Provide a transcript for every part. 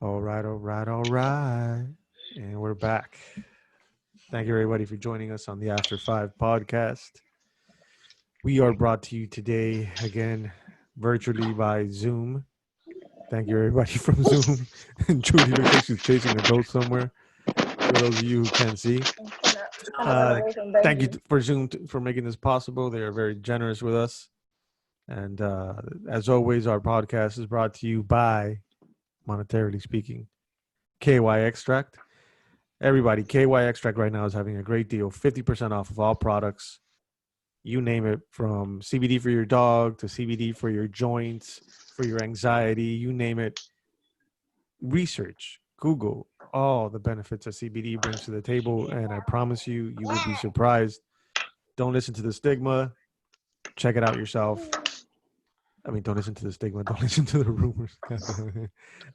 All right, all right, all right. And we're back. Thank you, everybody, for joining us on the After Five podcast. We are brought to you today, again, virtually by Zoom. Thank you, everybody from Zoom. And Judy looks like she's chasing a ghost somewhere, for those of you who can't see. Thank you for Zoom for making this possible. They are very generous with us. And as always, our podcast is brought to you by, monetarily speaking, KY Extract. Everybody, KY Extract right now is having a great deal, 50% off of all products. You name it, from CBD for your dog to CBD for your joints, for your anxiety, you name it. Research, Google all the benefits that CBD brings to the table, and I promise you, you will be surprised. Don't listen to the stigma. Check it out yourself. I mean, don't listen to the stigma. Don't listen to the rumors.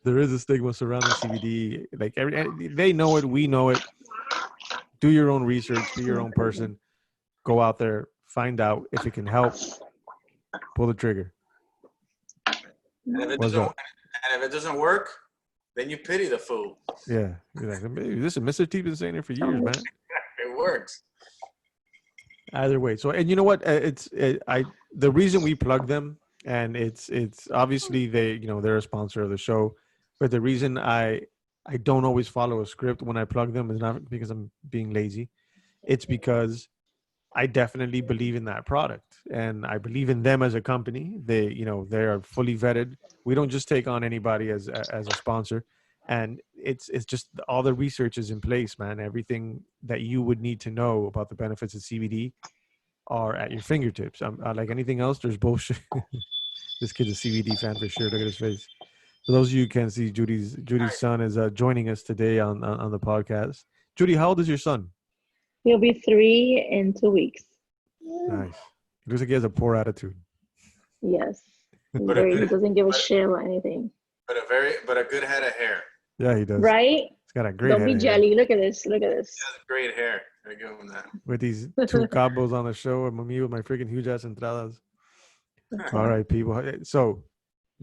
There is a stigma surrounding CBD. Like they know it, we know it. Do your own research. Be your own person. Go out there, find out if it can help. Pull the trigger. And if it doesn't work, then you pity the fool. Yeah, you're like, listen, Mr. T been saying it for years, man. It works. Either way. So, and you know what? The reason we plug them, and it's obviously they're a sponsor of the show, but the reason I don't always follow a script when I plug them is not because I'm being lazy. It's because I definitely believe in that product, and I believe in them as a company. They are fully vetted. We don't just take on anybody as a sponsor, and it's just all the research is in place, man. Everything that you would need to know about the benefits of CBD are at your fingertips. Like anything else, there's bullshit. This kid's a CBD fan for sure. Look at his face. For those of you who can't see, Judy's son is joining us today on the podcast. Judy, how old is your son? He'll be 3 in 2 weeks. Nice. He looks like he has a poor attitude. Yes. He doesn't give a shit about anything. But a good head of hair. Yeah, he does. Right? He's got a great Don't head be of jelly. hair. Look at this. Look at this. He has great hair. I give him that. With these two cabos on the show, and me with my freaking huge ass entradas. All right, people. So,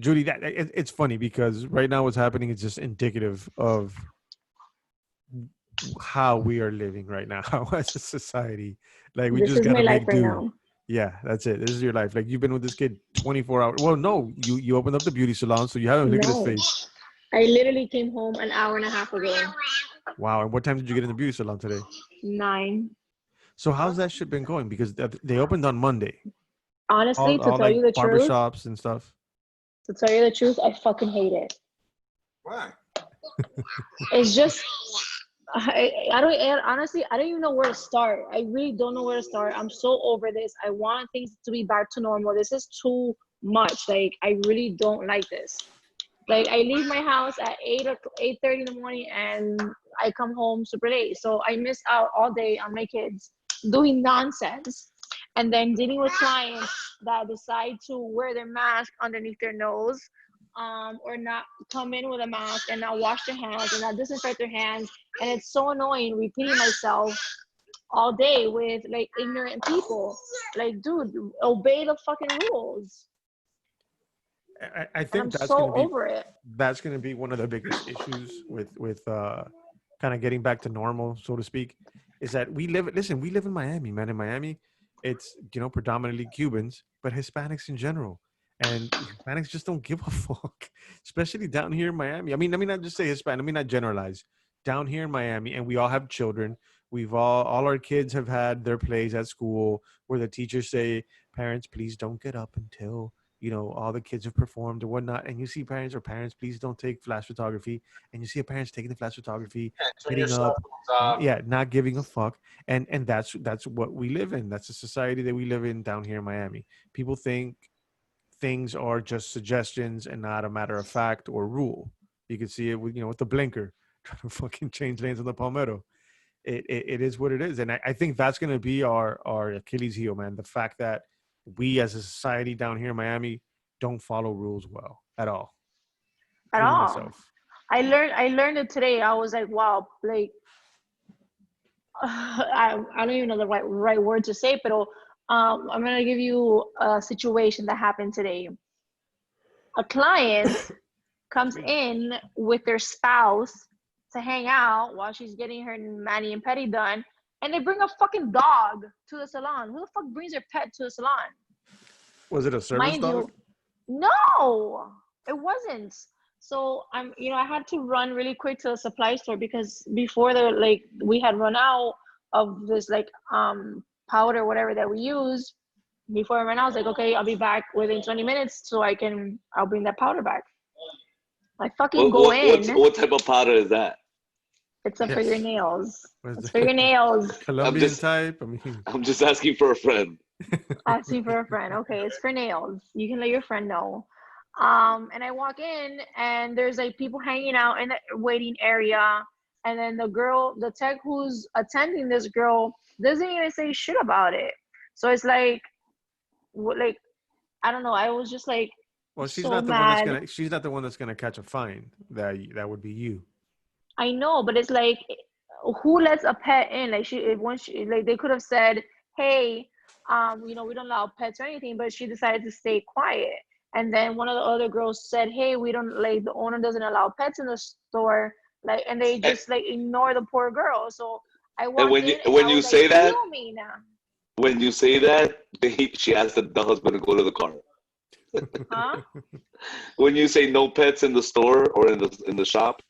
Judy, it's funny because right now what's happening is just indicative of how we are living right now as a society. Like we just gotta make do. Now. Yeah, that's it. This is your life. Like you've been with this kid 24 hours. Well, no, you opened up the beauty salon, so you haven't looked at his face. I literally came home an hour and a half ago. Wow. And what time did you get in the beauty salon today? 9. So how's that shit been going? Because they opened on Monday. Honestly, to tell you the truth, barbershops and stuff. To tell you the truth, I fucking hate it. Why? It's just, I don't even know where to start. I really don't know where to start. I'm so over this. I want things to be back to normal. This is too much. Like, I really don't like this. Like, I leave my house at 8 or 8:30 in the morning, and I come home super late. So I miss out all day on my kids doing nonsense, and then dealing with clients that decide to wear their mask underneath their nose, or not come in with a mask and not wash their hands and not disinfect their hands. And it's so annoying repeating myself all day with like ignorant people. Like, dude, obey the fucking rules. I think I'm that's so over it. That's going to be one of the biggest issues with kind of getting back to normal, so to speak, is that we live in Miami, man. In Miami, it's, predominantly Cubans, but Hispanics in general. And Hispanics just don't give a fuck, especially down here in Miami. I mean, let me not just say Hispanic. Let me not generalize. Down here in Miami, and we all have children. We've all our kids have had their plays at school where the teachers say, parents, please don't get up until, all the kids have performed or whatnot. And you see parents, please don't take flash photography. And you see parents taking the flash photography, getting up, not giving a fuck. And that's what we live in. That's the society that we live in down here in Miami. People think things are just suggestions and not a matter of fact or rule. You can see it with, with the blinker trying to fucking change lanes on the Palmetto. It is what it is. And I think that's going to be our Achilles heel, man. The fact that we as a society down here in Miami don't follow rules well at all. At all. Myself. I learned it today. I was like, wow, like, I don't even know the right word to say, but I'm going to give you a situation that happened today. A client comes in with their spouse to hang out while she's getting her mani and pedi done, and they bring a fucking dog to the salon. Who the fuck brings their pet to the salon? Was it a service Mind dog? you, no, it wasn't. So I had to run really quick to the supply store because before we had run out of this powder, whatever that we use. Before I ran out, I was like, okay, I'll be back within 20 minutes so I'll bring that powder back. I fucking go in. What type of powder is that? It's for your nails. Was It's it for your nails. Colombian type? I mean, I'm just asking for a friend. Asking for a friend. Okay, it's for nails. You can let your friend know. And I walk in and there's like people hanging out in the waiting area. And then the tech who's attending this girl doesn't even say shit about it. So it's like, I don't know. I was just like, well, she's so not the mad. one she's not the one that's gonna catch a fine. That would be you. I know, but it's like, who lets a pet in? Like they could have said, hey, we don't allow pets or anything, but she decided to stay quiet. And then one of the other girls said, hey, we don't the owner doesn't allow pets in the store. And they just ignore the poor girl. So I walked in and when you say that, when you say that, she asked the husband to go to the car. Huh? When you say no pets in the store or in the shop,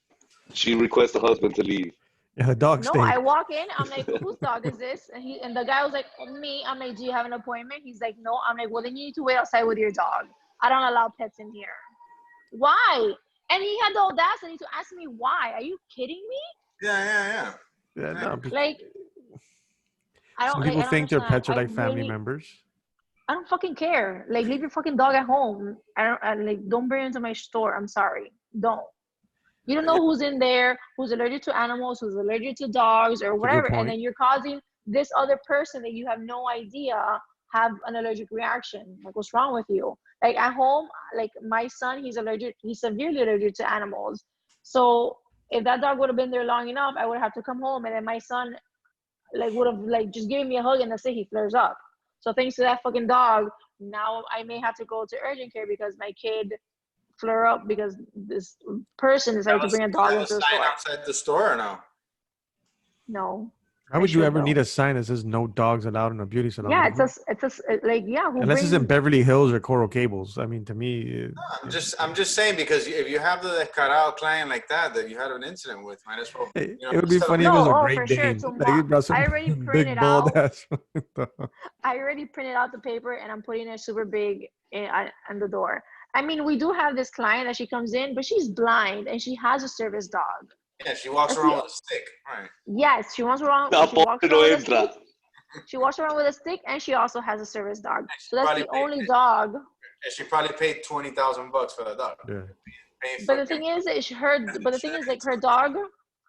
she requests the husband to leave. Yeah, the dog No, stayed. I walk in. I'm like, whose dog is this? And the guy was like, me. I'm like, do you have an appointment? He's like, no. I'm like, well, then you need to wait outside with your dog. I don't allow pets in here. Why? And he had the audacity to ask me why. Are you kidding me? Yeah. Yeah, no, Like, I don't. some people I don't think their pets are understand. like family members. I don't fucking care. Like, leave your fucking dog at home. Don't bring it into my store. I'm sorry. Don't. You don't know who's in there, who's allergic to animals, who's allergic to dogs or whatever, and then you're causing this other person that you have no idea have an allergic reaction. Like, what's wrong with you? Like, at home, like my son, he's severely allergic to animals. So if that dog would have been there long enough, I would have to come home, and then my son would have just given me a hug, and that's it, he flares up. So thanks to that fucking dog, now I may have to go to urgent care because my kid flare up because this person decided to bring a dog into the store. Outside the store or no? No. How would you ever need a sign that says no dogs allowed in a beauty salon? Yeah, who unless it's in Beverly Hills or Coral Gables. I mean, to me, I'm just saying, because if you have the Carao client like that you had an incident with, might as well. it would be funny if it was a Great Dane. Sure. Like, he brought some I already big bald ass. I already printed out the paper and I'm putting it super big on the door. I mean, we do have this client that she comes in, but she's blind and she has a service dog. Yeah, she walks around with a stick, right? Yes, she walks around. She walks around with a stick, and she also has a service dog. So that's the only dog. And she probably paid $20,000 for the dog. Yeah. But the thing is, her dog.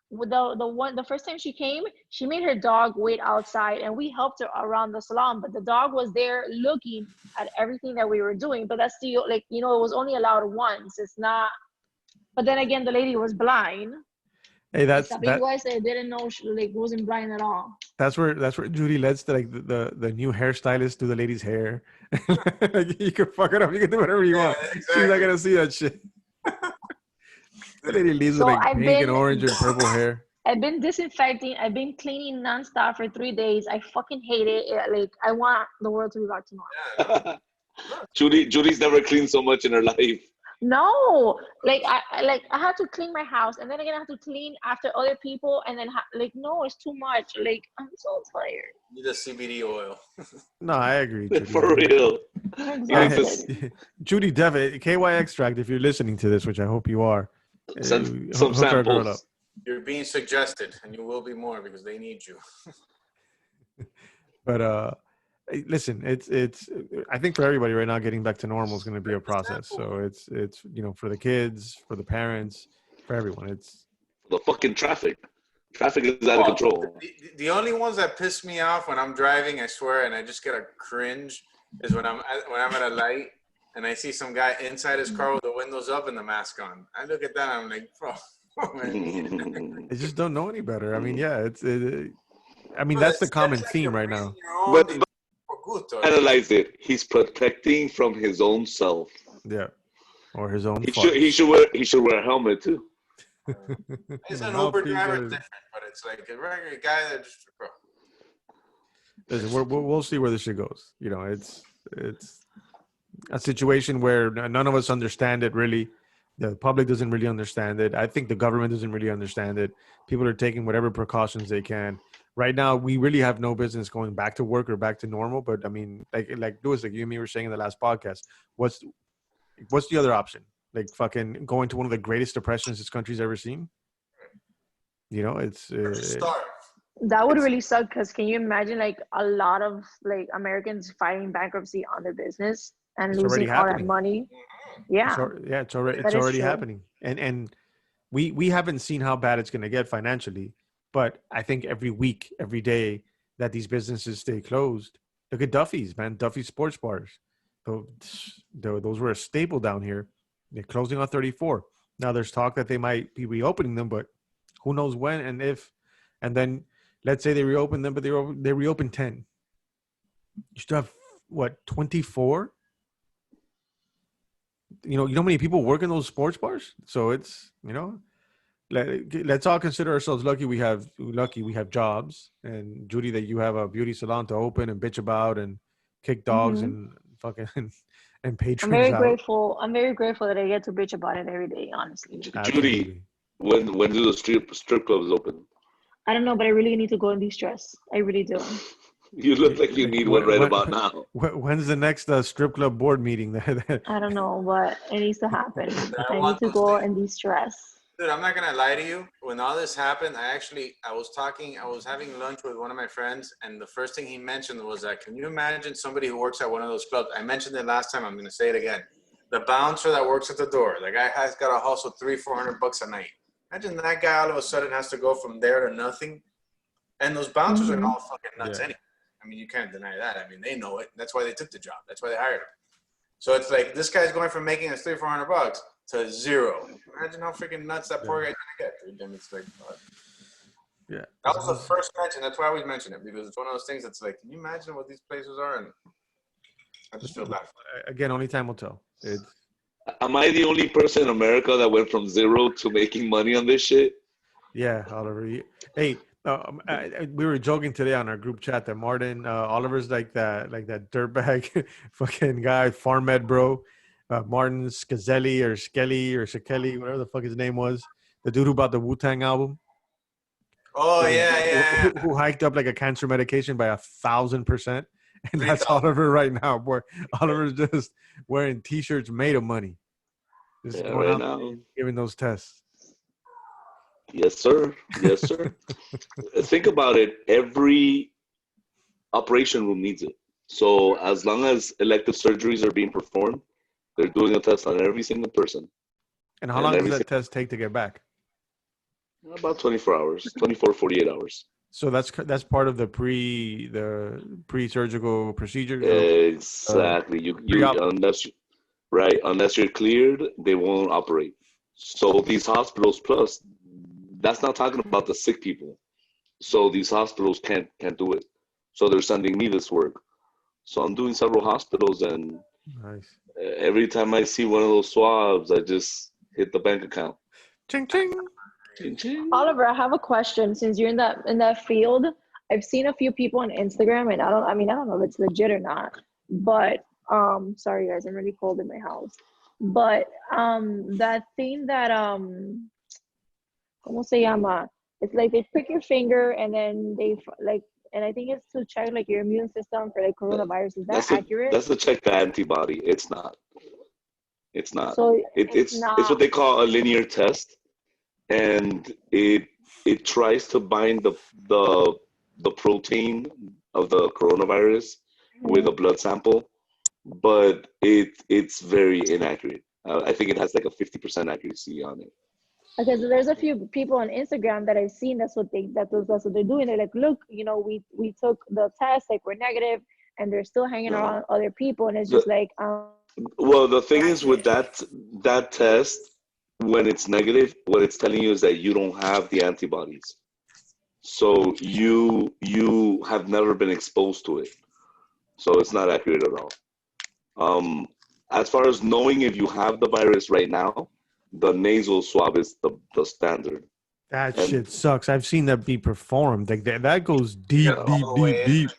The first time she came, she made her dog wait outside, and we helped her around the salon. But the dog was there looking at everything that we were doing. But that's still it was only allowed once. It's not. But then again, the lady was blind. Hey, that's that. I didn't know she wasn't blind at all. That's where Judy lets the new hairstylist do the lady's hair. You can fuck it up. You can do whatever you want. Exactly. She's not gonna see that shit. The lady leaves with pink and orange and purple hair. I've been disinfecting. I've been cleaning nonstop for 3 days. I fucking hate it. I want the world to be back to normal. Judy's never cleaned so much in her life. No, I have to clean my house, and then again I have to clean after other people, and then no, it's too much. I'm so tired. You need a CBD oil. No, I agree. Judy. For real. Judy Devitt, KY Extract. If you're listening to this, which I hope you are, some samples. You're being suggested, and you will be more because they need you. But listen, it's I think for everybody right now, getting back to normal is going to be a process. So it's for the kids, for the parents, for everyone. It's the fucking traffic. Traffic is out of control. The only ones that piss me off when I'm driving, I swear, and I just get a cringe, is when I'm at a light and I see some guy inside his car with the windows up and the mask on. I look at that and I'm like, bro. They just don't know any better. I mean, yeah, that's the common theme right now. But analyze it. He's protecting from his own self. Yeah. or his own He farts. should wear a helmet too. He's The an Uber mouthpiece driver, is- different, but it's like a regular guy that just, bro. Listen, we'll see where this shit goes. You know, it's a situation where none of us understand it really. The public doesn't really understand it. I think the government doesn't really understand it. People are taking whatever precautions they can. Right now, we really have no business going back to work or back to normal. But I mean, like Louis, like you and me were saying in the last podcast, what's the other option? Like fucking going to one of the greatest depressions this country's ever seen. You know, it's Starve. That would really suck because can you imagine like a lot of like Americans filing bankruptcy on their business and It's already losing all that happening. money? Yeah, it's already that is true. happening, and we haven't seen how bad it's going to get financially, but I think every week, every day that these businesses stay closed. Look at Duffy's, man. Duffy's sports bars. Those were a staple down here. They're closing on 34. Now there's talk that they might be reopening them, but who knows when and if. And then let's say they reopen them, but they reopen 10. You still have what, 24? You know how many people work in those sports bars? So it's, let's all consider ourselves lucky we have jobs. And Judy, that you have a beauty salon to open and bitch about and kick dogs and fucking and patrons I'm very out. grateful. I'm very grateful that I get to bitch about it every day, honestly. Absolutely. Judy, when do the strip clubs open? I don't know, but I really need to go and de-stress. I really do. You look like you need one right about now. When's the next strip club board meeting? I don't know, but it needs to happen. I need want to those go things. and de-stress. Dude, I'm not gonna lie to you. When all this happened, I was having lunch with one of my friends, and the first thing he mentioned was that, can you imagine somebody who works at one of those clubs? I mentioned it last time. I'm gonna say it again. The bouncer that works at the door, the guy has got to hustle $300-400 a night. Imagine that guy all of a sudden has to go from there to nothing. And those bouncers are all fucking nuts anyway. I mean, you can't deny that. I mean, they know it. That's why they took the job. That's why they hired him. So it's like this guy's going from making us $300-400 to zero. Imagine how freaking nuts that poor guy's gonna get, dude. And it's like, Yeah. that was the first mention. That's why I always mention it, because it's one of those things that's like, can you imagine what these places are? And I just feel bad. Again, only time will tell. Am I the only person in America that went from zero to making money on this shit? Yeah, Oliver. Hey, we were joking today on our group chat that Martin Oliver's like that dirtbag fucking guy, farm ed bro. Martin Scazelli or Skelly or Shkelly, whatever the fuck his name was, the dude who bought the Wu-Tang album. Oh yeah. Who hiked up like a cancer medication by 1,000%, and that's Oliver right now, boy. Oliver's just wearing T-shirts made of money. Just going right out now. giving those tests. Yes, sir. Yes, sir. Think about it. Every operation room needs it. So as long as elective surgeries are being performed, they're doing a test on every single person. And how long does that test take to get back? About 24 hours, 24, 48 hours. So that's part of the pre-surgical procedure. Exactly. Unless you're cleared, they won't operate. So these hospitals, plus that's not talking about the sick people. So these hospitals can't do it. So they're sending me this work. So I'm doing several hospitals, and nice. Every time I see one of those swabs, I just hit the bank account. Ching ching. Ching ching. Oliver, I have a question. Since you're in that field, I've seen a few people on Instagram, and I don't know if it's legit or not. But sorry guys, I'm really cold in my house. But that thing that ¿cómo se llama? It's like they prick your finger and then they like, and I think it's to check like your immune system for like coronavirus. Is that accurate? That's to check the antibody. It's not. It's not. So it's what they call a linear test, and it tries to bind the protein of the coronavirus with a blood sample, but it's very inaccurate. I think it has like a 50% accuracy on it. Okay, so there's a few people on Instagram that I've seen. That's what they're doing. They're like, look, we took the test, like we're negative, and they're still hanging around other people, and it's just like. Well, the thing is with that test, when it's negative, what it's telling you is that you don't have the antibodies, so you have never been exposed to it, so it's not accurate at all. as far as knowing if you have the virus right now, the nasal swab is the standard. That And shit sucks. I've seen that be performed. Like that goes Get deep, all deep, the way deep, in. deep.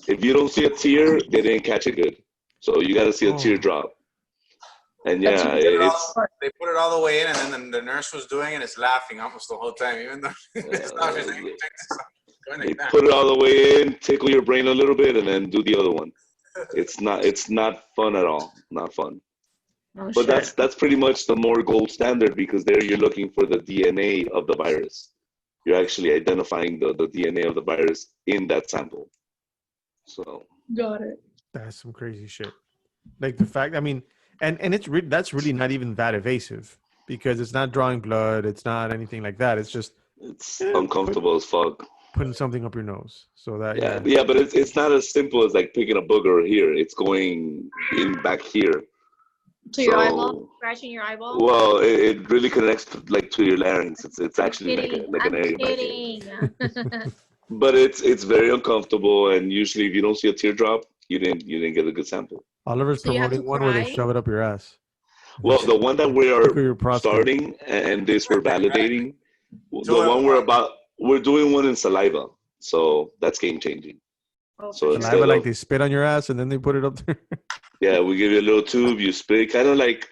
if you don't see a tear, they didn't catch it good. So you got to see a Oh. teardrop. And That's yeah, usually it's They put it all the way in, and then the nurse was doing it. It's laughing almost the whole time, even though it's not. She's like, check this out. Going they like that. put it all the way in, tickle your brain a little bit, and then do the other one. It's not fun at all. Not fun. Oh, But shit. that's pretty much the more gold standard, because there you're looking for the DNA of the virus. You're actually identifying the DNA of the virus in that sample. So Got it. That's some crazy shit. Like the fact, I mean, and that's really not even that evasive because it's not drawing blood. It's not anything like that. It's just it's uncomfortable as fuck. putting something up your nose. So that Yeah, but it's not as simple as like picking a booger here. It's going in back here. To your So- eyeball? Scratching your eyeball? Well, it really connects to your larynx. It's actually like an area back here. Kidding. But it's very uncomfortable, and usually if you don't see a teardrop, you didn't get a good sample. Oliver's So you have promoting to one where they cry? shove it up your ass. Well, the one that we Tickle are your prostate. starting and this we're validating, the Do it one once. we're doing one in saliva, so that's game changing. Oh, So for instead Saliva, of- like they spit on your ass and then they put it up there. Yeah, we give you a little tube, you spit, kind of like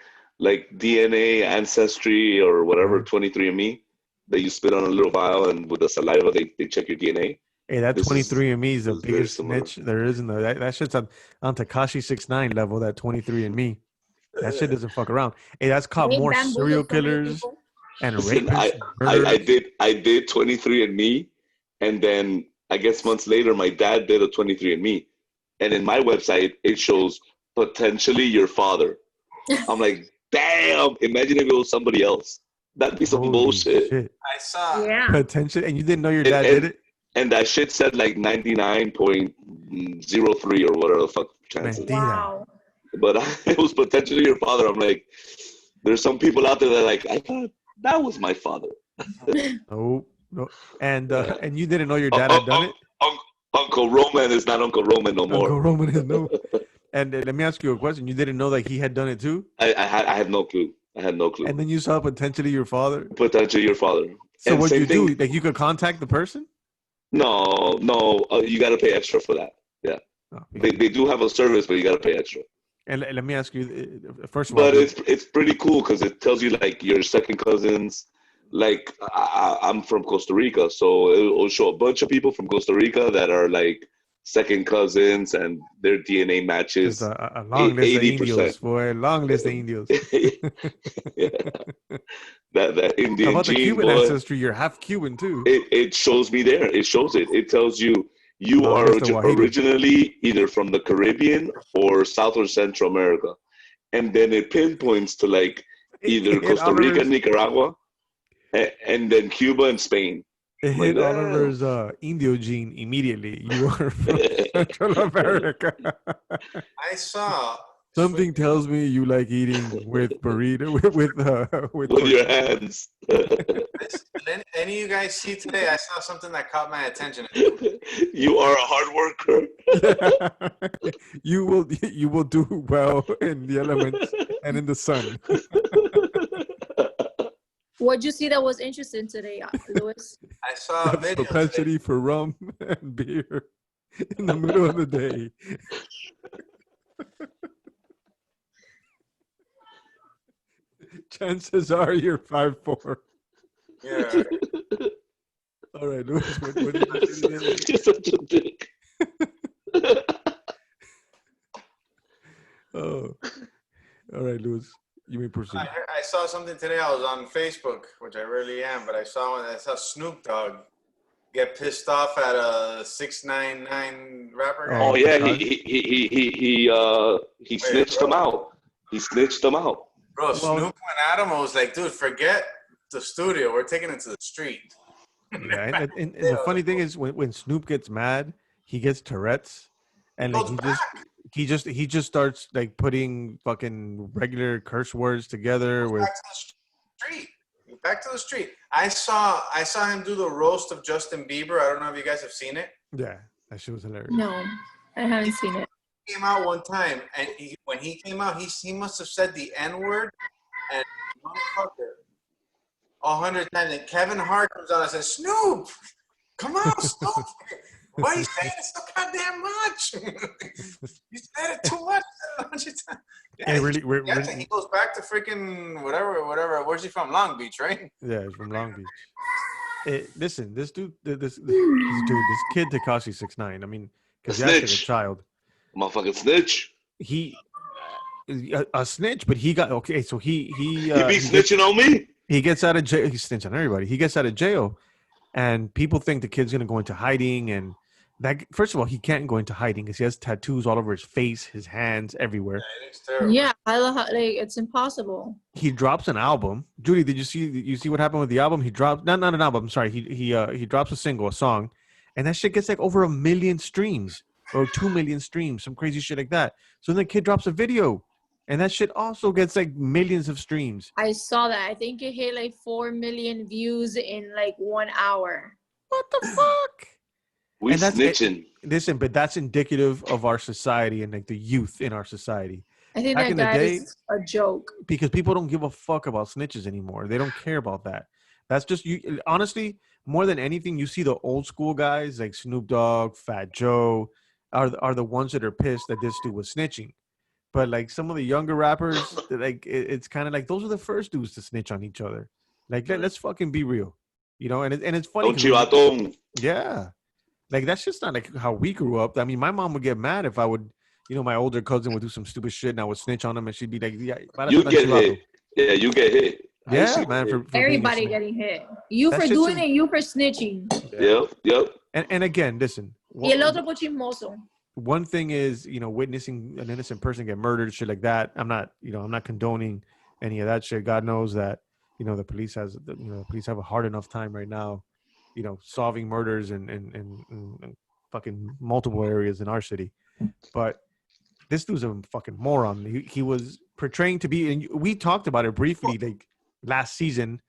DNA, ancestry, or whatever, 23andMe, that you spit on a little vial, and with the saliva they check your DNA. Hey, that This is- 23andMe is the this is very biggest similar. snitch there is in the that shit's on Takashi 69 level. That 23andMe, that shit doesn't fuck around. Hey, that's caught They more bamboozled serial so many killers people. and Listen, rapists. I murderers. did 23andMe, and then I guess months later my dad did a 23andMe, and in my website it shows potentially your father. I'm like, damn! Imagine if it was somebody else. That'd be some Holy bullshit. shit. I saw. Yeah. Potential, and you didn't know your And- dad and- did it. And that shit said like 99.03 or whatever the fuck chances. Man. Wow. But it was potentially your father. I'm like, there's some people out there that are like, I thought that was my father. No. And you didn't know your dad had done it. Uncle Roman is not Uncle Roman no more. Uncle Roman is no. And let me ask you a question. You didn't know that he had done it too, I had no clue. I had no clue. and then you saw potentially your father. Potentially your father. So And what same you do? thing- Like you could contact the person. No, you got to pay extra for that. Oh, They do have a service, but you got to pay extra. and let me ask you. First of all, But it's pretty cool because it tells you like your second cousins. Like I'm from Costa Rica, so it'll show a bunch of people from Costa Rica that are like second cousins, and their DNA matches. there's a long list of 80%. Indios, boy. Long list of Indios. Yeah. that Indian How about the gene, Cuban boy, ancestry? You're half Cuban too. it shows me there. It shows it. It tells you Long are list of Wahidi. originally either from the Caribbean or South or Central America, and then it pinpoints to like either It hit Costa Rica, Oliver's- Nicaragua, and then Cuba and Spain. It hit Like, Oliver's Indio gene immediately. You are from Central America. I saw. Something tells me you like eating with burrito with With your hands. Did any of you guys see today? I saw something that caught my attention. You are a hard worker. you will do well in the elements and in the sun. What'd you see that was interesting today, Louis? I saw a video. Today. Propensity for rum and beer in the middle of the day. Chances are you're 5'4". Yeah. All right, Louis. What did you say again? You're such a dick. Oh, all right, Louis. You may proceed. I saw something today. I was on Facebook, which I rarely am, but I saw Snoop Dogg get pissed off at a 6ix9ine rapper guy. Oh yeah, God. he snitched them out. He snitched them out. Bro, Well- Snoop went at him. I was like, dude, forget the studio. We're taking it to the street. Yeah, and the funny thing is when Snoop gets mad, he gets Tourette's, and like Goes he just starts like putting fucking regular curse words together with. Back to the street. Back to the street. I saw him do the roast of Justin Bieber. I don't know if you guys have seen it. Yeah, that shit was hilarious. No, I haven't seen it. came out one time, and when he came out, he must have said the N word and motherfucker 100 times. And Kevin Hart comes on and says, "Snoop, come on, Snoop. Why are you saying it so goddamn much? You said it too much. 100 times." Yeah, And really, he goes back to freaking whatever. Where's he from? Long Beach, right? yeah, he's from Long Beach. Listen, this kid Tekashi 6ix9ine. I mean, because he acted a Snitch. child. Motherfucking snitch. He a snitch, but he got okay. So he He be snitching on me. he gets out of jail. He snitched on everybody. He gets out of jail, and people think the kid's gonna go into hiding. And that, first of all, he can't go into hiding because he has tattoos all over his face, his hands, everywhere. Yeah, it's terrible. Yeah, I love how, like, it's impossible. He drops an album. Judy, did you see what happened with the album? He dropped not an album. I'm sorry. He drops a single, a song, and that shit gets like over 1 million streams or 2 million streams, some crazy shit like that. So then the kid drops a video, and that shit also gets like millions of streams. I saw that. I think it hit like 4 million views in like 1 hour. What the fuck? We And that's snitching. Listen, but that's indicative of our society and like the youth in our society. I think Back that in the guy day- is a joke. Because people don't give a fuck about snitches anymore. They don't care about that. That's just you. Honestly, more than anything, you see the old school guys like Snoop Dogg, Fat Joe, are the ones that are pissed that this dude was snitching. But like some of the younger rappers, like it's kind of like those are the first dudes to snitch on each other. Like let's fucking be real, you know. And it's funny. Don't 'cause chivaton. yeah, like that's just not like how we grew up. I mean, my mom would get mad if I would, you know, my older cousin would do some stupid shit and I would snitch on him, and she'd be like, "Yeah, para You estar get chivato." hit. Yeah, you get hit. I used to Yeah, get man. hit. For being a Everybody snitch. getting hit. You That for shit's doing in- it, you for snitching. Yep. And again, listen. Y el otro por chismoso. One thing is, you know, witnessing an innocent person get murdered, shit like that. I'm not condoning any of that shit. God knows that, you know, the police have a hard enough time right now, you know, solving murders in fucking multiple areas in our city. But this dude's a fucking moron. He was portraying to be, and we talked about it briefly like last season,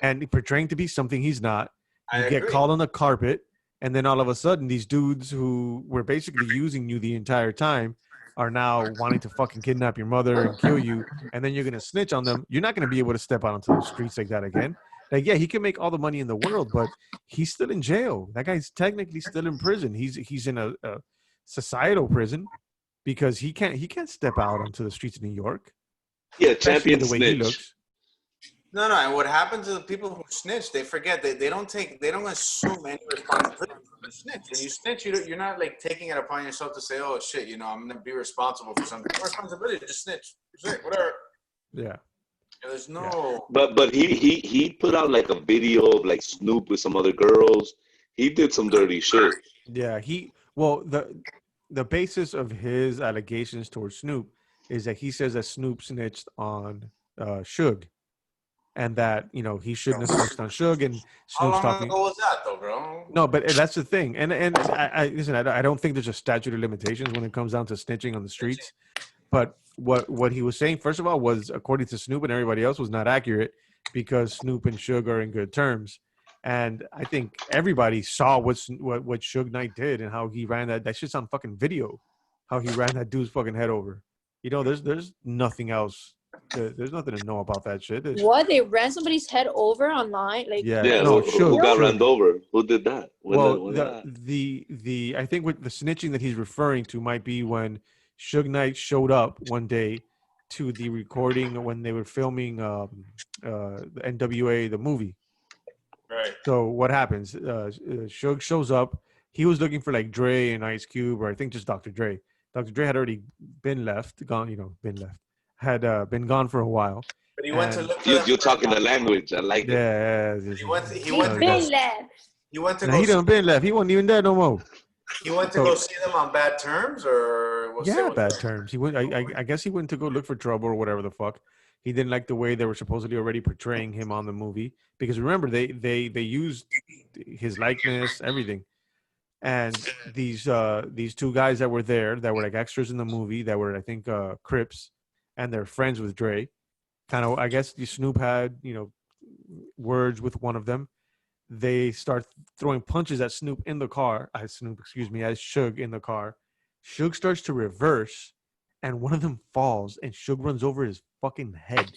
and portraying to be something he's not. I You get agree. called on the carpet, and then all of a sudden, these dudes who were basically using you the entire time are now wanting to fucking kidnap your mother and kill you, and then you're gonna snitch on them. You're not gonna be able to step out onto the streets like that again. Like, yeah, he can make all the money in the world, but he's still in jail. That guy's technically still in prison. He's in a societal prison because he can't step out onto the streets of New York. Yeah, Especially champion the way he snitch. looks. No, and what happens to the people who snitch? They forget they don't assume any responsibility for the snitch. When you snitch, you're not like taking it upon yourself to say, "Oh shit, you know, I'm gonna be responsible for something." No responsibility, just snitch. Say whatever. Yeah. There's no. But he put out like a video of like Snoop with some other girls. He did some dirty shit. Yeah, the basis of his allegations towards Snoop is that he says that Snoop snitched on Suge, and that, you know, he shouldn't have snitched on Suge, and How Snoop's long talking. ago was that, though, bro? No, but that's the thing, and I listen. I don't think there's a statute of limitations when it comes down to snitching on the streets. But what he was saying, first of all, was according to Snoop and everybody else, was not accurate because Snoop and Suge are in good terms. And I think everybody saw what Suge Knight did and how he ran that shit's on fucking video, how he ran that dude's fucking head over. You know, there's nothing else. There's nothing to know about that shit. What? They ran somebody's head over online? Like, Yeah, Yeah, no, who got Suge. ran over? Who did that? When that? The I think what the snitching that he's referring to might be when Suge Knight showed up one day to the recording when they were filming the NWA the movie. Right. So what happens? Suge shows up. He was looking for like Dre and Ice Cube, or I think just Dr. Dre. Dr. Dre had already been gone. Had been gone for a while. But he went to And- look for them You're for- talking the language. I like it. Yeah, He went to he go. been left. He went to Now, go. he done been left. He wasn't even there no more. He went to go see them on bad terms, or was Yeah, it- bad terms. He went. I guess he went to go look for trouble or whatever the fuck. He didn't like the way they were supposedly already portraying him on the movie because remember they used his likeness, everything. And these two guys that were there that were like extras in the movie that were, I think, Crips, and they're friends with Dre. Kind of, I guess Snoop had, you know, words with one of them. They start throwing punches at Snoop in the car. As Suge in the car. Suge starts to reverse, and one of them falls, and Suge runs over his fucking head.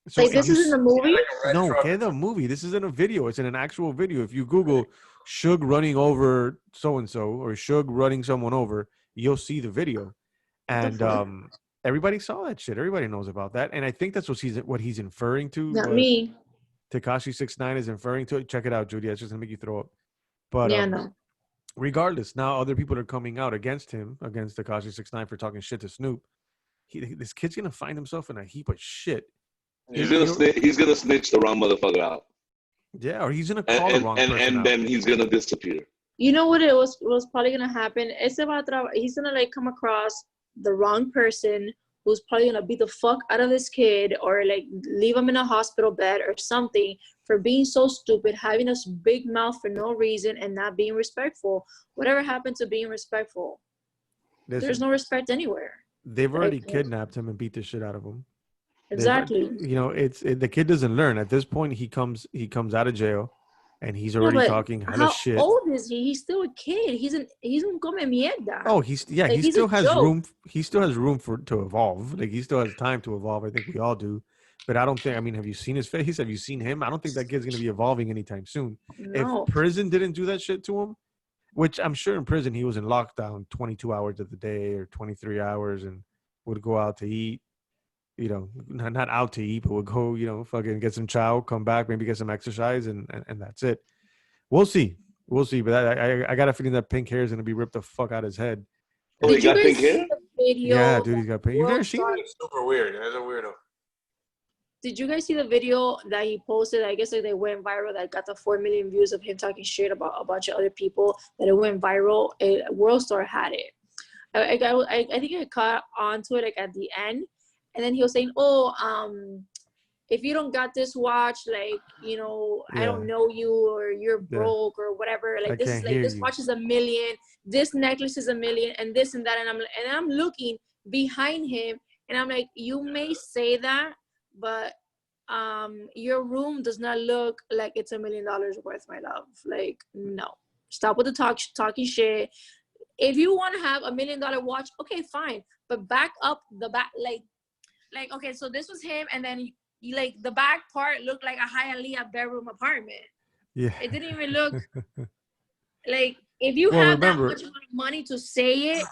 So Like, this is in the movie? no, okay, the movie. This is in a video. It's in an actual video. If you Google Suge running over so and so or Suge running someone over, you'll see the video. And everybody saw that shit. Everybody knows about that. And I think that's what he's inferring to. Not me. Tekashi 6ix9ine is inferring to it. Check it out, Judy. It's just gonna make you throw up. But Yeah, no. regardless, now other people are coming out against him, against Tekashi 6ix9ine for talking shit to Snoop. This kid's gonna find himself in a heap of shit. He's gonna snitch the wrong motherfucker out. Yeah, or he's gonna call the wrong person and out. then he's gonna disappear. You know what it was probably gonna happen? He's gonna like come across the wrong person who's probably gonna beat the fuck out of this kid or like leave him in a hospital bed or something for being so stupid, having a big mouth for no reason and not being respectful. Whatever happened to being respectful? There's no respect anywhere. They've already kidnapped him and beat the shit out of him. Exactly. You know, the kid doesn't learn. At this point, he comes out of jail, and he's already talking hella shit. How old is he? He's still a kid. He's un come mierda. Oh, he still has room. He still has room to evolve. Like he still has time to evolve. I think we all do. But I don't think. I mean, have you seen his face? Have you seen him? I don't think that kid's gonna be evolving anytime soon. No. If prison didn't do that shit to him, which I'm sure in prison he was in lockdown 22 hours of the day or 23 hours and would go out to eat. You know, not out to eat, but would go, you know, fucking get some chow, come back, maybe get some exercise, and that's it. We'll see. But I got a feeling that pink hair is gonna be ripped the fuck out of his head. Oh, he got pink hair? Yeah, dude, he's got pink. You've never seen it? It's super weird. That's a weirdo. Did you guys see the video that he posted? I guess like they went viral. That got the 4 million views of him talking shit about a bunch of other people. That it went viral. World Star had it. I think I caught onto it like at the end. And then he was saying, if you don't got this watch, like, you know, I don't know you or you're broke or whatever. Like, this watch is $1 million. This necklace is $1 million and this and that. And I'm looking behind him and I'm like, you may say that, but your room does not look like it's $1 million worth, my love. Like, no. Stop with the talking shit. If you want to have $1 million watch, okay, fine. But back up the back, like, okay, so this was him, and then you like the back part looked like a Hialeah bedroom apartment. Yeah. It didn't even look like if you have that much money to say it,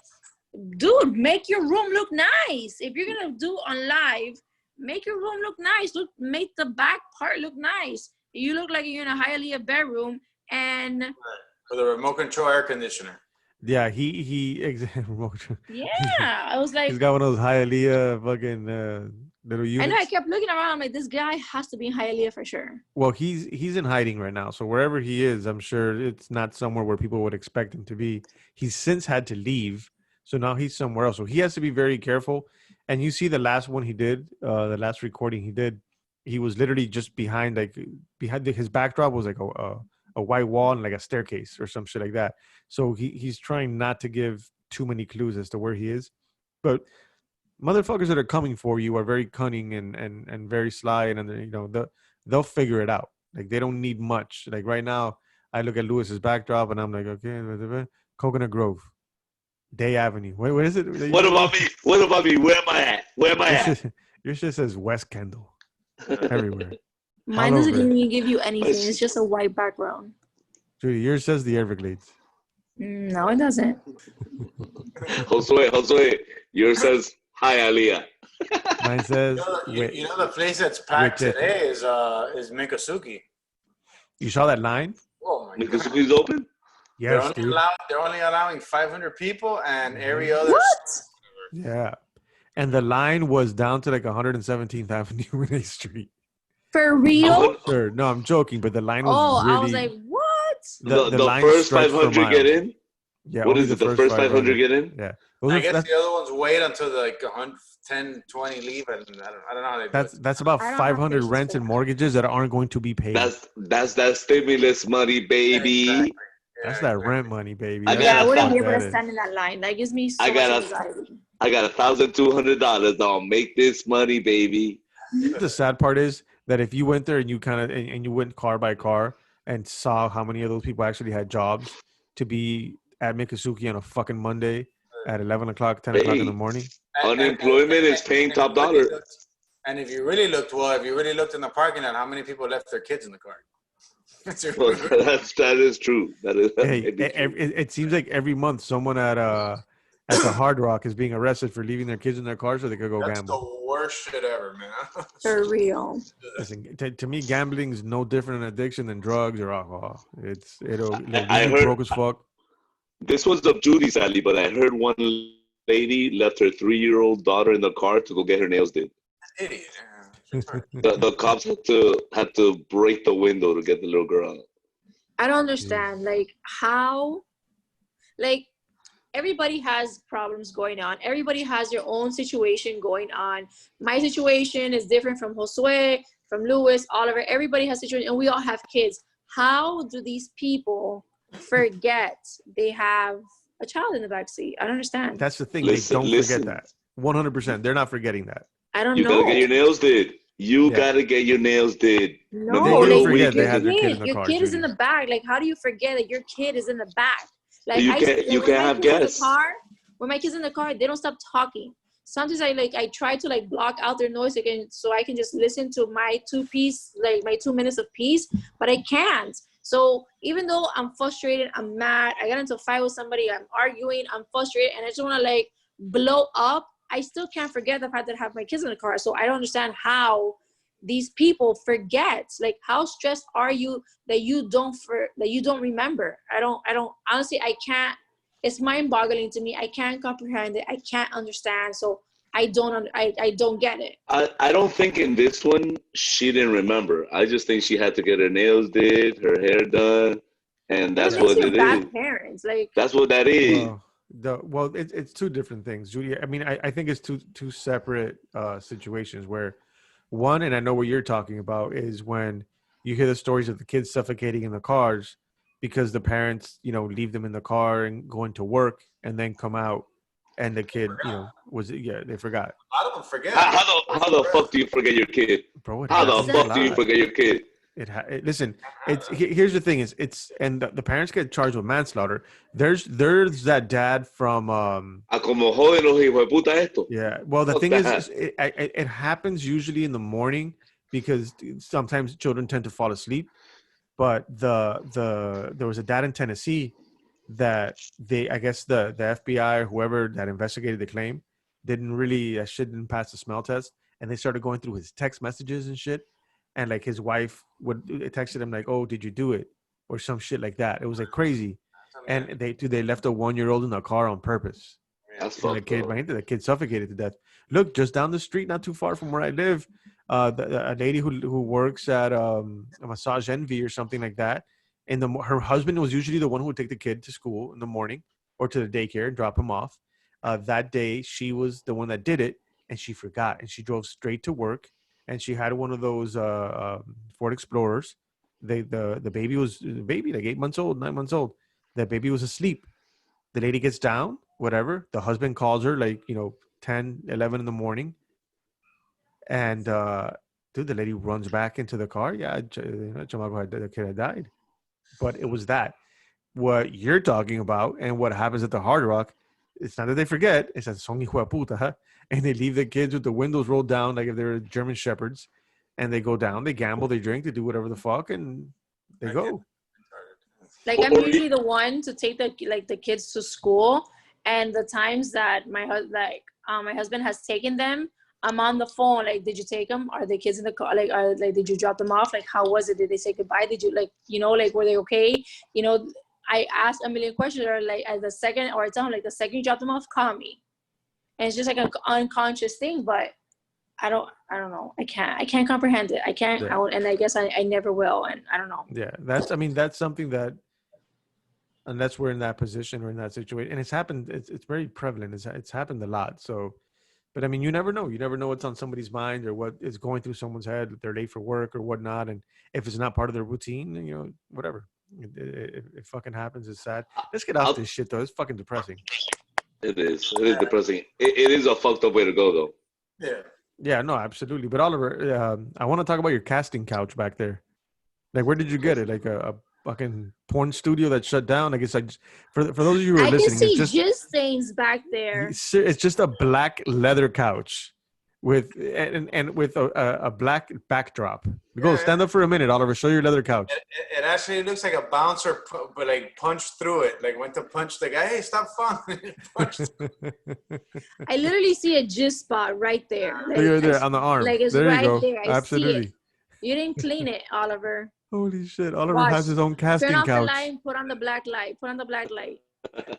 dude, make your room look nice. If you're gonna do on live, make your room look nice. Make the back part look nice. You look like you're in a Hialeah bedroom and with a remote control air conditioner. Yeah, Yeah, I was like, he's got one of those Hialeah fucking little units. And I kept looking around. I'm like, this guy has to be in Hialeah for sure. Well, he's in hiding right now, so wherever he is, I'm sure it's not somewhere where people would expect him to be. He's since had to leave, so now he's somewhere else. So he has to be very careful. And you see the last one he did, the last recording he did, he was literally just behind his backdrop was like a white wall and like a staircase or some shit like that. So he's trying not to give too many clues as to where he is. But motherfuckers that are coming for you are very cunning and very sly, and you know they'll figure it out. Like they don't need much. Like right now, I look at Lewis's backdrop and I'm like, okay, Coconut Grove, Day Avenue. What is it? What about me? What about me? Where am I at? Your shit says West Kendall everywhere. Mine doesn't even give you anything. It's just a white background. Judy, yours says the Everglades. No, it doesn't. Josue, yours says Hialeah. Mine says. You know the place that's packed today is Miccosukee. You saw that line? Oh my God. Miccosukee's open? Yes, they're only allowing 500 people, and every other. What? Yeah, and the line was down to like 117th Avenue, Renee Street. For real? Sure. No, I'm joking, but the line was really... I was like, what? The first 500 get in? Yeah. What is it, the first 500 get in? Yeah. I guess the other ones wait until like 10, 20 leave, and I don't know how they do it. That's about 500 rents and mortgages that aren't going to be paid. That's that stimulus money, baby. Yeah, exactly. That's that rent money, baby. I wouldn't be able to stand in that line. That gives me so much anxiety. I got $1,200. I'll make this money, baby. The sad part is that if you went there and you and you went car by car and saw how many of those people actually had jobs, to be at Mikazuki on a fucking Monday at 11 o'clock, 10 o'clock in the morning. Unemployment is paying top dollar. And if you really looked in the parking lot, how many people left their kids in the car? Well, that is true. That is. Hey, it seems like every month someone at the Hard Rock is being arrested for leaving their kids in their car so they could go That's gamble. the worst shit ever, man. For real. Listen, to me, gambling is no different an addiction than drugs or alcohol. It'll I leave you heard- broke as fuck. This was up Judy's alley, but I heard one lady left her 3-year-old daughter in the car to go get her nails did. Idiot. The cops had to break the window to get the little girl out. I don't understand, like, how, like, everybody has problems going on. Everybody has their own situation going on. My situation is different from Josue, from Lewis, Oliver. Everybody has situation, and we all have kids. How do these people forget they have a child in the backseat? I don't understand. That's the thing. Listen, they don't forget that. 100%. They're not forgetting that. I don't You know. gotta get your nails did. You Yeah. gotta get your nails did. No, They Memorial do forget like, they weekend. had their kid in the your car. kid is in Judy. the back. Like, how do you forget that your kid is in the back? Like, You when can't my have kid's in the guests. car, when my kids in the car, they don't stop talking. Sometimes I try to like block out their noise again so I can just listen to my 2 minutes of peace, but I can't. So even though I'm frustrated, I'm mad, I got into a fight with somebody, I'm arguing, I'm frustrated, and I just want to like blow up, I still can't forget the fact that I have my kids in the car. So I don't understand how these people forget. Like, how stressed are you that you don't remember? I don't honestly, I can't. It's mind-boggling to me. I can't comprehend it. I can't understand. So I don't get it. I don't think in this one she didn't remember. I just think she had to get her nails did, her hair done, and that's It makes what you it bad is. parents. Like, That's what that is. It's two different things, Judy. I mean, I think it's two separate situations where one, and I know what you're talking about, is when you hear the stories of the kids suffocating in the cars because the parents, leave them in the car and go into work and then come out and the kid, they forgot. A lot of them forget. How the fuck do you forget your kid? Bro, it How the happens a fuck do you lot. forget your kid? Listen, here's the thing and the parents get charged with manslaughter. There's that dad from A como joden los hijos de puta esto. yeah. Well, the Fuck thing that. is it happens usually in the morning because sometimes children tend to fall asleep. But there was a dad in Tennessee that I guess the FBI or whoever that investigated the claim didn't pass the smell test, and they started going through his text messages and shit. And like his wife would texted him like, "Oh, did you do it?" or some shit like that. It was like crazy, and they left a 1-year-old in the car on purpose. That's And fucked up. the kid suffocated to death. Look, just down the street, not too far from where I live, a lady who works at a Massage Envy or something like that, and her husband was usually the one who would take the kid to school in the morning or to the daycare and drop him off. That day, she was the one that did it, and she forgot, and she drove straight to work. And she had one of those Ford Explorers. The baby was like 8 months old, 9 months old. That baby was asleep. The lady gets down, whatever. The husband calls her like 10, 11 in the morning. And dude, the lady runs back into the car. Yeah, the kid had died. But it was that. What you're talking about and what happens at the Hard Rock, it's not that they forget. It's that son hijo de puta. And they leave the kids with the windows rolled down like if they're German shepherds, and they go down, they gamble, they drink, they do whatever the fuck, and they go. Like, I'm usually the one to take the kids to school, and the times that my husband has taken them, I'm on the phone. Like, did you take them? Are the kids in the car? Like, did you drop them off? Like, how was it? Did they say goodbye? Did you were they okay? I ask a million questions, or like at the second, or I tell him like the second you drop them off, call me. And it's just like an unconscious thing, but I don't know. I can't comprehend it. I can't, Yeah. and I guess I never will. And I don't know. Yeah, that's something that, unless we're in that position or in that situation, and it's happened. It's very prevalent. It's happened a lot. So, but I mean, you never know. You never know what's on somebody's mind or what is going through someone's head. If they're late for work or whatnot, and if it's not part of their routine, whatever. It fucking happens. It's sad. Let's get off this shit though. It's fucking depressing. It is. It is depressing. It is a fucked up way to go, though. Yeah. Yeah, no, absolutely. But Oliver, I want to talk about your casting couch back there. Like, where did you get it? Like a fucking porn studio that shut down. I guess for those of you who are I can listening, see it's just jizz stains back there. it's just a black leather couch with and with a black backdrop. Go stand up for a minute, Oliver. Show your leather couch. It actually looks like a bouncer, but like punched through it. Like went to punch the guy. Hey, stop falling! Punched. I literally see a jizz spot right there. Like, Look there on the arm. Like it's there right you go. there. I Absolutely. see it. You didn't clean it, Oliver. Holy shit! Oliver Watch. has his own casting Turn off couch. the light. Put on the black light. Put on the black light.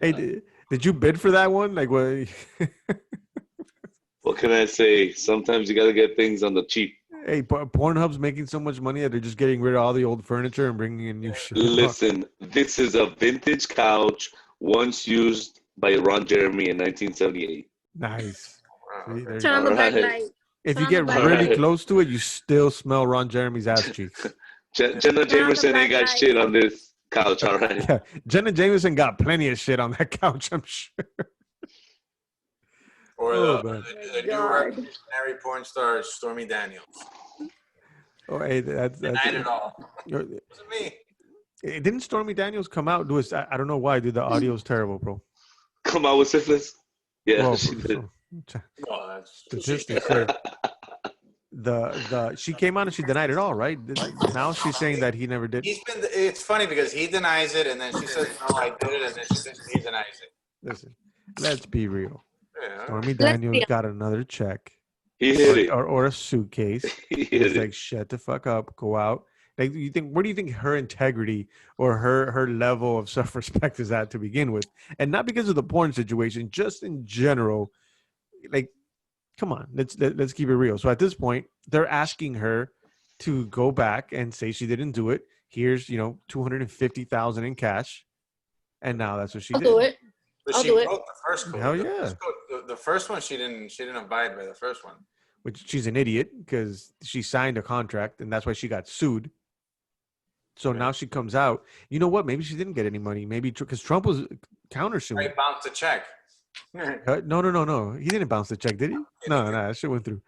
Hey, did you bid for that one? Like what? What can I say? Sometimes you gotta get things on the cheap. Hey, Pornhub's making so much money that they're just getting rid of all the old furniture and bringing in new shit. Listen, this is a vintage couch once used by Ron Jeremy in 1978. Nice. See, there you Turn on go. the black Alright. light. If you on get the black really light. close to it, you still smell Ron Jeremy's ass cheeks. Jenna Jameson ain't got black shit on this couch, all right? Yeah, Jenna Jameson got plenty of shit on that couch, I'm sure. Or Oh, the man. new God. revolutionary porn star Stormy Daniels. Oh, hey, that's Denied it all. It Wasn't me. didn't Stormy Daniels come out? I don't know why, dude. The audio's terrible, bro. Come out with syphilis? Yeah, Well, she did. No, that's statistics there. She came out and she denied it all, right? Now she's saying that he never did. It's funny because he denies it, and then she says, "No, I did it," and then he denies it. Listen, let's be real. Yeah. Stormy Daniels got another check He hit it. or a suitcase. He It's hit like, it. shut the fuck up, go out. Like, where do you think her integrity or her level of self-respect is at to begin with? And not because of the porn situation, just in general. Like, come on, let's keep it real. So at this point, they're asking her to go back and say she didn't do it. Here's $250,000 in cash, and now that's what she I'll did. do it. But I'll she do it. broke the first code. Hell The yeah. first code- The first one she didn't abide by the first one. Which she's an idiot because she signed a contract and that's why she got sued. So now she comes out. You know what? Maybe she didn't get any money. Maybe because Trump was countersuing. Right, bounced the check. No. He didn't bounce the check, did he? No, that shit went through.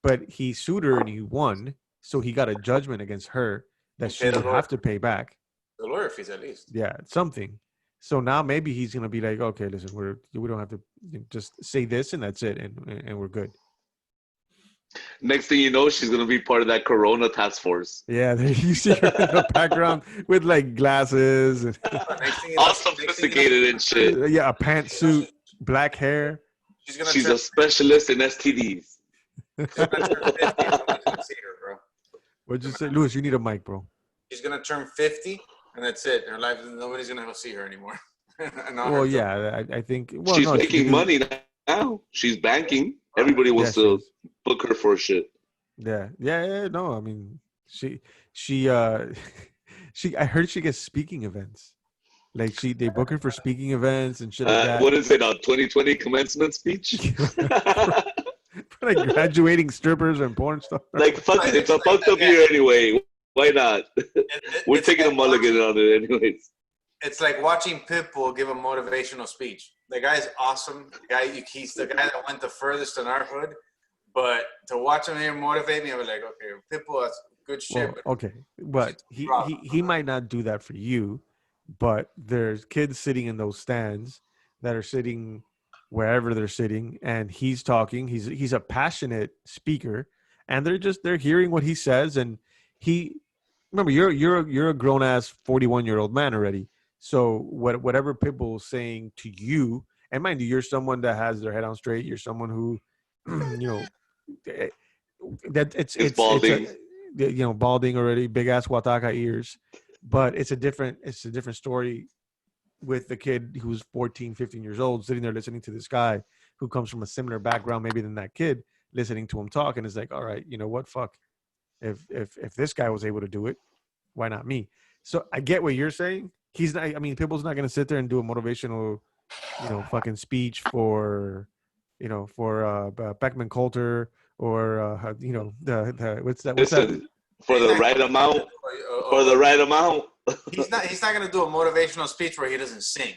But he sued her and he won. So he got a judgment against her that she paid would the lawyer. have to pay back. The lawyer fees at least. Yeah, something. So now maybe he's gonna be like, okay, listen, we don't have to just say this and that's it, and we're good. Next thing you know, she's going to be part of that Corona task force. Yeah, there you see her in the background with like glasses and Next thing you All know- sophisticated and shit. yeah, a pantsuit, black hair. She's gonna She's turn, a specialist in STDs. she's gonna turn 50. Nobody's gonna see her, bro. What'd you say, Louis? You need a mic, bro. She's gonna turn 50, and that's it. Her life, nobody's gonna go see her anymore. And not Well, her yeah, I think. Well, She's no, she making can- money now. She's banking. Everybody wants Yeah, she to is. book her for shit. Yeah. No, I mean, she, I heard she gets speaking events. Like they book her for speaking events and shit like that. What is it? A 2020 commencement speech? For like graduating strippers and porn stars. Like, fuck it. It's a fucked up year anyway. Why not? We're It's taking a like mulligan on it anyways. It's like watching Pitbull give a motivational speech. The guy's awesome. He's the guy that went the furthest in our hood. But to watch him here motivate me, I was like, okay, Pitbull, that's good shit. Well, but okay, but he might not do that for you, but there's kids sitting in those stands that are sitting wherever they're sitting, and he's talking. He's a passionate speaker, and they're hearing what he says, and remember you're a grown ass 41-year-old man already. So whatever Pitbull's saying to you, and mind you, you're someone that has their head on straight. You're someone who, that it's balding. Balding already, big ass Wataka ears, but it's a different story with the kid who's 14, 15 years old sitting there listening to this guy who comes from a similar background maybe than that kid, listening to him talk, and it's like, all right, you know what, fuck, if this guy was able to do it, why not me? So I get what you're saying. He's not, I mean, Pitbull's not going to sit there and do a motivational, fucking speech for Beckman Coulter or the what's that? Listen, for the right amount. For the right amount. He's not gonna do a motivational speech where he doesn't sing.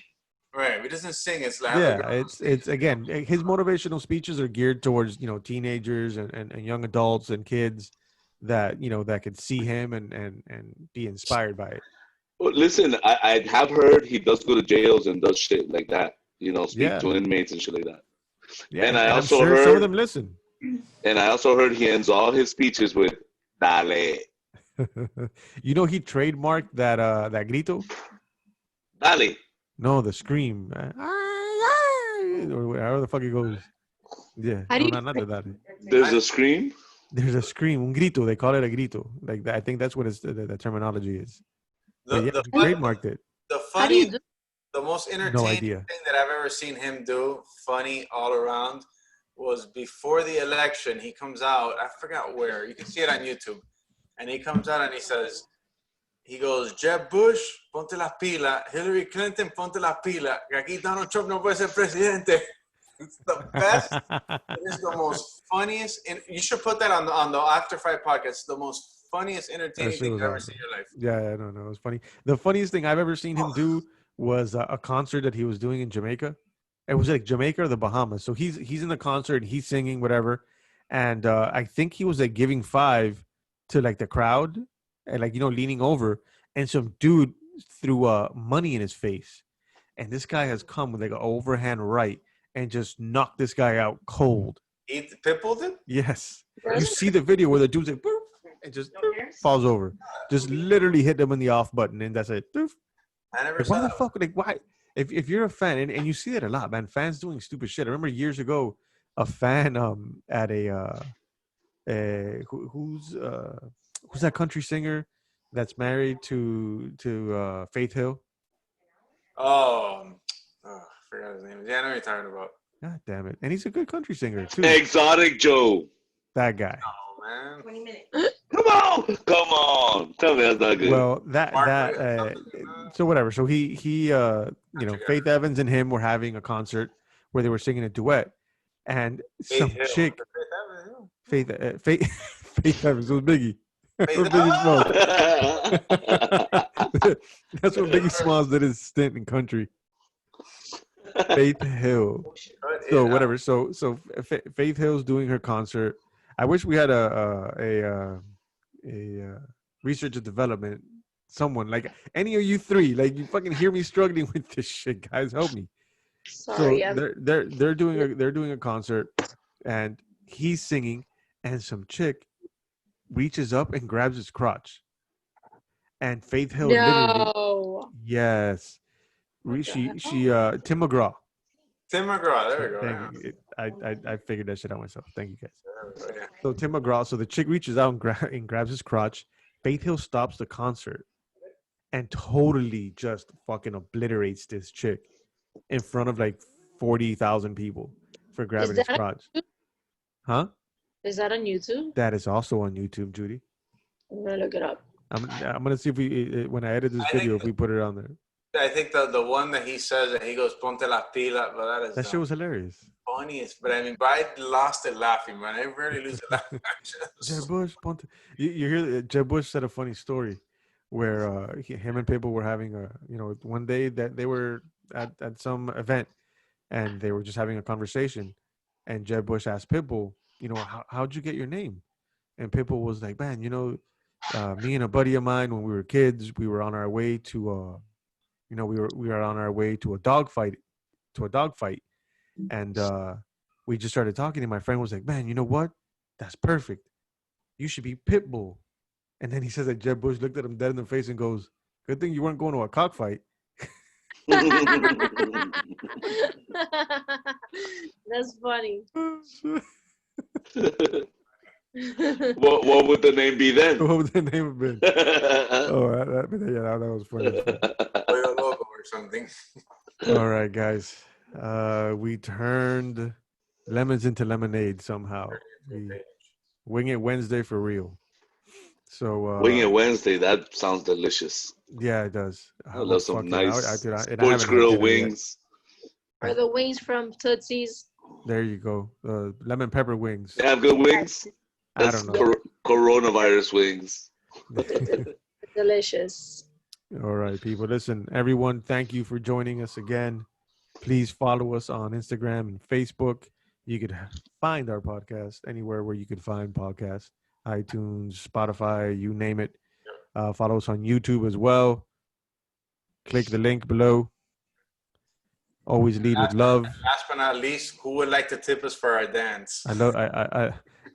Right. If he doesn't sing, it's like Yeah, it's again, his motivational speeches are geared towards teenagers and young adults and kids that that could see him and be inspired by it. Well, listen, I have heard he does go to jails and does shit like that. Speak Yeah, to inmates and shit like that. yeah, And I and I'm also sure some of heard, them listen. he ends all his speeches with "Dale, He trademarked that grito. dale." No, the scream. Or however the fuck it goes. Yeah, How do no, you not that. There's a scream. There's a scream, un grito. They call it a grito. Like that. I think that's what the terminology is. But The yeah, the he fun, trademarked it. the how do you funny, do? the most No entertaining idea. thing that I've ever seen him do, funny all around, was before the election. He comes out. I forgot where. You can see it on YouTube. And he comes out and he goes, Jeb Bush, ponte las pilas. Hillary Clinton, ponte las pilas. Que aquí Donald Trump no puede ser presidente. It's the best. It is the most funniest. And you should put that on the After Five podcast. It's the most funniest, entertaining shit thing was you've ever awesome. seen in your life. Yeah, no, it was funny. The funniest thing I've ever seen him do was a concert that he was doing in Jamaica. It was like Jamaica or the Bahamas. So he's in the concert and he's singing whatever, and I think he was like giving five to like the crowd and like leaning over, and some dude threw money in his face, and this guy has come with like an overhand right and just knocked this guy out cold. Pitbull did? Yes, you see the video where the dude's like boop, and just boop, falls over, just literally hit them in the off button, and that's it. Boop. I never Like, saw why the that. fuck? Like, why? If you're a fan, and you see that a lot, man, fans doing stupid shit. I remember years ago, a fan at who's that country singer that's married to Faith Hill? Oh, I forgot his name. Yeah, I know what you're talking about. God damn it! And he's a good country singer too. Exotic Joe. That guy. Oh, man. 20 minutes. Come on. Tell me that's not good. Well, that Margaret, so whatever. So he Faith Evans and him were having a concert where they were singing a duet, and some Faith Hill. chick Faith Evans, Faith Faith Evans was Biggie. Faith Or Biggie Smalls. That's That's what Biggie Smalls did his stint in country. Faith Hill. But So whatever. So Faith Hill's doing her concert. I wish we had a research and development. Someone like any of you three, like you fucking hear me struggling with this shit, guys. Help me. Sorry, So they're doing a concert, and he's singing, and some chick reaches up and grabs his crotch, and Faith Hill literally, no. yes, Tim McGraw. Tim McGraw. There we go. Yeah. Thank you. I figured that shit out myself. Thank you, guys. There we go, yeah. So Tim McGraw. So the chick reaches out and grabs his crotch. Faith Hill stops the concert and totally just fucking obliterates this chick in front of like 40,000 people for grabbing his that- crotch. Huh? Is that on YouTube? That is also on YouTube, Judy. I'm gonna look it up. I'm gonna see if we when I edit this video if we put it on there. I think the one that he says that he goes ponte las pilas, but that is That the shit was hilarious. funniest. But I mean, but I lost it laughing, man. I rarely lose it laughing. Jeb Bush, Ponte. You hear Jeb Bush said a funny story where him and Pitbull were having one day that they were at some event and they were just having a conversation, and Jeb Bush asked Pitbull, how'd you get your name? And Pitbull was like, man, me and a buddy of mine when we were kids, we were on our way to we were on our way to a dog fight, and we just started talking, and my friend was like, man, you know what? That's perfect. You should be Pitbull. And then he says that Jeb Bush looked at him dead in the face and goes, good thing you weren't going to a cockfight. That's funny. What would the name be then? What would the name have been? Oh, that was funny. Pollo Loco or something. All right, guys. We turned lemons into lemonade somehow. Wing It Wednesday for real. So Wing It Wednesday, that sounds delicious. yeah, it does. I love some Fuck it. nice and I sports haven't grill had dinner yet. wings. Or the wings from Tootsie's. There you go. Lemon pepper wings. They have good wings. I That's don't know. coronavirus wings. Delicious. All right, people. Listen, everyone, thank you for joining us again. Please follow us on Instagram and Facebook. You could find our podcast anywhere where you could find podcasts. iTunes, Spotify, you name it. Follow us on YouTube as well. Click the link below. Always lead with love. Last but not least, who would like to tip us for our dance? I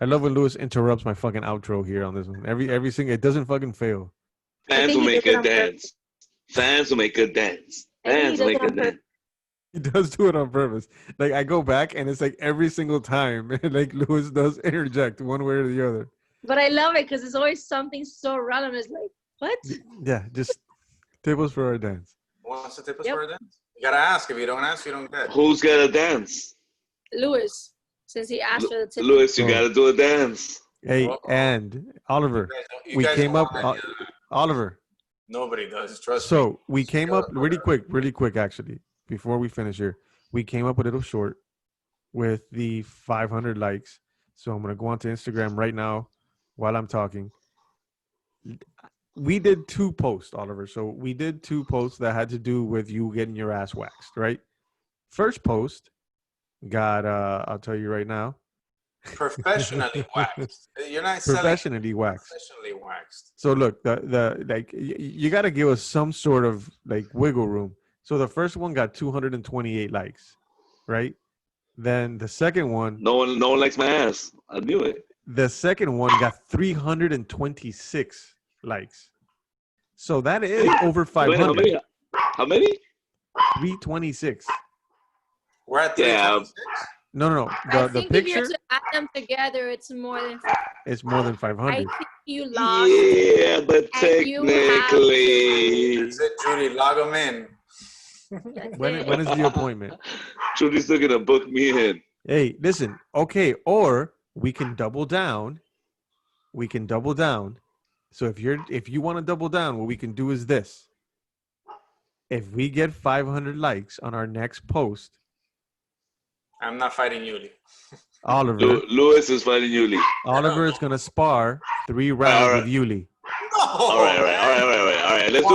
love when Lewis interrupts my fucking outro here on this one. Every single, it doesn't fucking fail. Fans will make good dance. Fans will make good dance. Fans will make good dance. He does do it on purpose. Like I go back and it's like every single time, like Lewis does interject one way or the other. But I love it because it's always something so random. It's like, what? Yeah, just tip us for our dance. Who wants to tip us for our dance? You gotta ask. If you don't ask, you don't get. Who's got to dance? Lewis, since he asked for the tip. Lewis, you got to do a dance. Hey, and Oliver, You guys came don't up. want any of that. Oliver. Nobody does. Trust me. So we came up really quick, actually. Before we finish here, we came up a little short with the 500 likes. So I'm gonna go onto Instagram right now while I'm talking. We did 2 posts, Oliver. So we did 2 posts that had to do with you getting your ass waxed, right? First post got I'll tell you right now. Professionally waxed. You're not Professionally waxed. Professionally waxed. So look, the like you got to give us some sort of like wiggle room. So the first one got 228 likes, right? Then the second one, No one likes my ass. I knew it. the second one got 326 likes. So that is over 500. Wait, how many? 326. We're at Yeah. 326. No. I The think if you're picture to add them together, it's more than. is more than I 500. think you lost. Yeah, but And you have- technically, That's it, Judy. Log them in. When is the appointment? Judy's still gonna book me in. Hey, listen. Okay, or we can double down. So if you want to double down, what we can do is this. If we get 500 likes on our next post, I'm not fighting Yuli. Oliver Lewis is fighting Yuli. is gonna spar 3 rounds All right. with Yuli. No. All right. Let's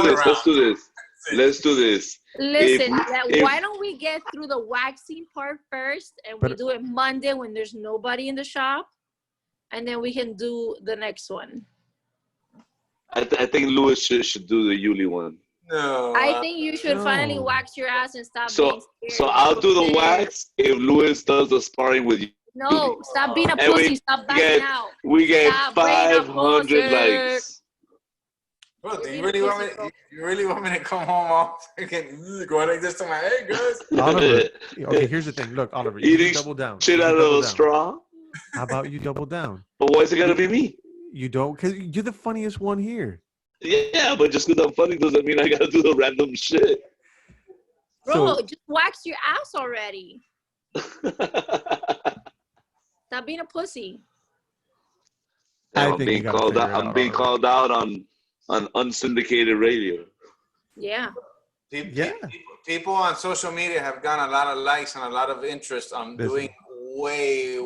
do this. Listen, if- why don't we get through the waxing part first, and we But- do it Monday when there's nobody in the shop, and then we can do the next one. I think Lewis should do the Yuli one. No. I think you should finally No. wax your ass and stop So being scared. so I'll do the wax if Lewis does the sparring with you. No, stop being a And pussy. Stop backing get- out. We get Stop being a 500 pussy. likes. Bro, do you really want me? You really want me to come home all freaking going like this to my hey guys? Oliver, okay, here's the thing. Look, Oliver, you Eating double down. Shit You out double of a down. straw. How about you double down? But why is it gotta be me? You don't, because you're the funniest one here. Yeah, but just because I'm funny doesn't mean I gotta do the random shit. Bro, So- just wax your ass already. Stop being a pussy. I I'm think you being gotta called figure out. it out I'm being already. called out on unsyndicated radio. Yeah. Yeah. People on social media have gotten a lot of likes and a lot of interest on Listen. doing way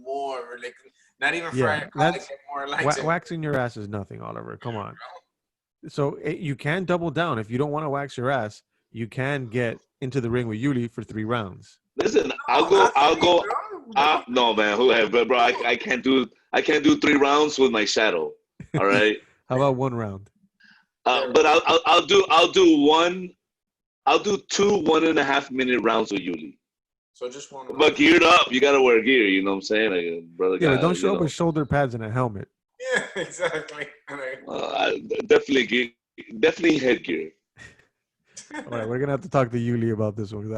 more. Like not even for Yeah, I that's- get more likes. Waxing your ass is nothing, Oliver. Come on. So you can double down. If you don't want to wax your ass, you can get into the ring with Yuli for 3 rounds. Listen, I'll go. No, man, bro, I can't do 3 rounds with my shadow. All right. How about 1 round? But I'll do 2 1.5 minute rounds with Yuli. So just one. But geared up, you gotta wear gear. You know what I'm saying, like, brother? Yeah, but guy, don't you show up know. with shoulder pads and a helmet. Yeah, exactly. Definitely headgear. All right, we're gonna have to talk to Yuli about this one.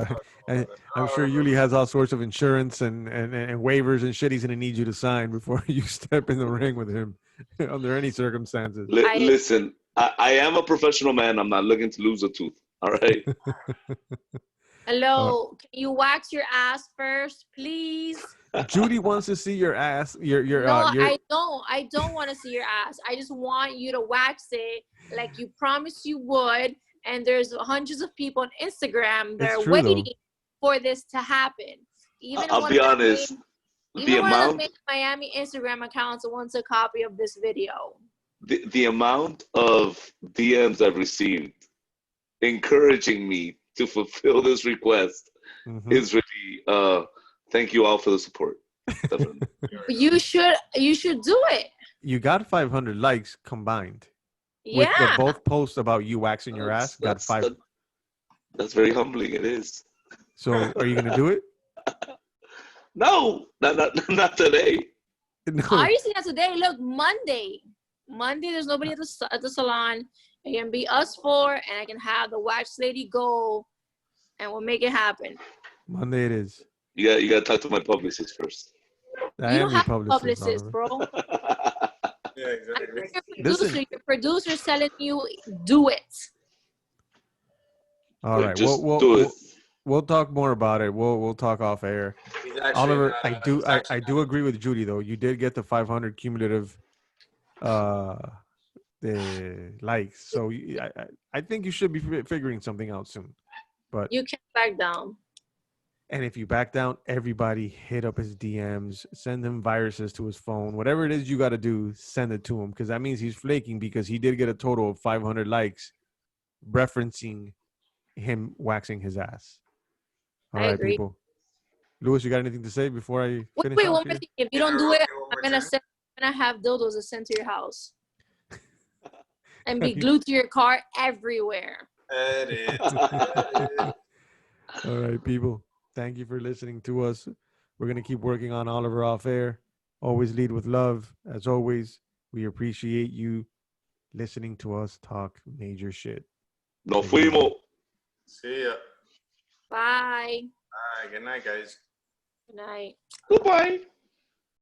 I'm sure Yuli has all sorts of insurance and waivers and shit he's gonna need you to sign before you step in the ring with him under any circumstances. Listen, I am a professional man. I'm not looking to lose a tooth. All right. Hello, can you wax your ass first, please? Judy wants to see your ass. Your I don't want to see your ass. I just want you to wax it like you promised you would. And there's hundreds of people on Instagram that It's are true, waiting though. for this to happen. I'll be honest. Even one of the Miami Instagram accounts wants a copy of this video. The amount of DMs I've received encouraging me to fulfill this request Mhm. is really thank you all for the support. Definitely. You should do it. you got 500 likes combined. With the Yeah. both posts about you waxing your ass, got 5. That's very humbling. It is. So are you gonna do it? No, not today. No. Obviously, not today. Look, Monday, there's nobody at the salon. It can be us four, and I can have the wax lady go, and we'll make it happen. Monday it is. You gotta talk to my publicist first. I You am don't your have a publicist, publicist, Oliver. bro. Yeah, exactly. Listen. Your producer's telling you do it. All right. Just do it. We'll talk more about it. We'll talk off air. He's actually Oliver, not, I he's actually do agree with Judy though. You did get the 500 cumulative the likes. So I think you should be figuring something out soon. But You can't back down. and if you back down, everybody hit up his DMs, send him viruses to his phone, whatever it is you got to do, send it to him because that means he's flaking because he did get a total of 500 likes referencing him waxing his ass. All I right, agree. people. Louis, you got anything to say before I finish? Wait, off one here? more thing. If you don't do it, One I'm more gonna time. have dildos sent to your house and be glued to your car everywhere. Edit. All right, people. Thank you for listening to us. We're going to keep working on Oliver off air. Always lead with love. As always, we appreciate you listening to us talk major shit. Nos fuimos. See ya. Bye. All right, good night, guys. Good night. Goodbye.